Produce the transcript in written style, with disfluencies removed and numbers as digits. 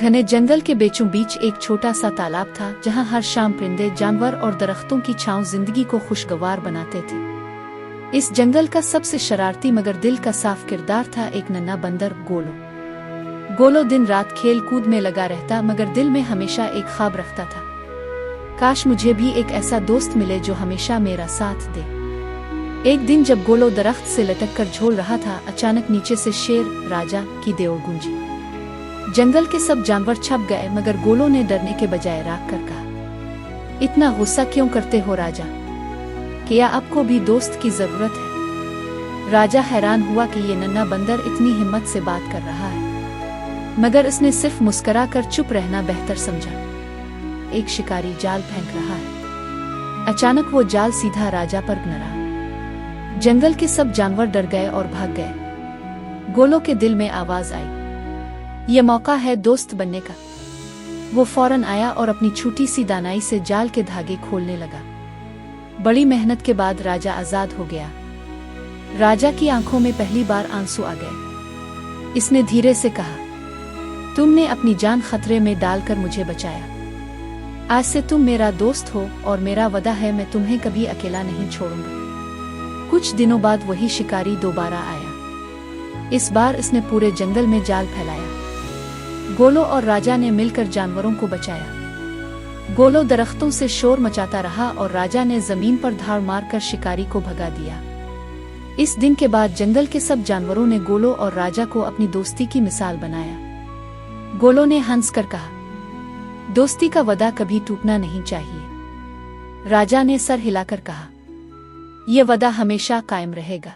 घने जंगल के बीचों बीच एक छोटा सा तालाब था जहां हर शाम परिंदे, जानवर और दरख्तों की छांव जिंदगी को खुशगवार बनाते थे। इस जंगल का सबसे शरारती मगर दिल का साफ किरदार था एक नन्हा बंदर गोलो। गोलो दिन रात खेल कूद में लगा रहता मगर दिल में हमेशा एक ख्वाब रखता था, काश मुझे भी एक ऐसा दोस्त मिले जो हमेशा मेरा साथ दे। एक दिन जब गोलो दरख्त से लटक कर झूल रहा था, अचानक नीचे से शेर राजा की देव गूंजी। जंगल के सब जानवर छप गए मगर गोलो ने डरने के बजाय राग कर कहा, इतना गुस्सा क्यों करते हो राजा? क्या आपको भी दोस्त की जरूरत है? राजा हैरान हुआ कि ये नन्हा बंदर इतनी हिम्मत से बात कर रहा है, मगर उसने सिर्फ मुस्कुरा कर चुप रहना बेहतर समझा। एक शिकारी जाल फेंक रहा है। अचानक वो जाल सीधा राजा पर गिरा। जंगल के सब जानवर डर गए और भाग गए। गोलो के दिल में आवाज आई, ये मौका है दोस्त बनने का। वो फौरन आया और अपनी छोटी सी दानाई से जाल के धागे खोलने लगा। बड़ी मेहनत के बाद राजा आजाद हो गया। राजा की आंखों में पहली बार आंसू आ गए। इसने धीरे से कहा, तुमने अपनी जान खतरे में डालकर मुझे बचाया। आज से तुम मेरा दोस्त हो और मेरा वादा है मैं तुम्हें कभी अकेला नहीं छोड़ूंगा। कुछ दिनों बाद वही शिकारी दोबारा आया। इस बार इसने पूरे जंगल में जाल फैलाया। गोलो और राजा ने मिलकर जानवरों को बचाया। गोलो दरख्तों से शोर मचाता रहा और राजा ने जमीन पर धाड़ मारकर शिकारी को भगा दिया। इस दिन के बाद जंगल के सब जानवरों ने गोलो और राजा को अपनी दोस्ती की मिसाल बनाया। गोलो ने हंसकर कहा, दोस्ती का वादा कभी टूटना नहीं चाहिए। राजा ने सर हिलाकर कहा, यह वादा हमेशा कायम रहेगा।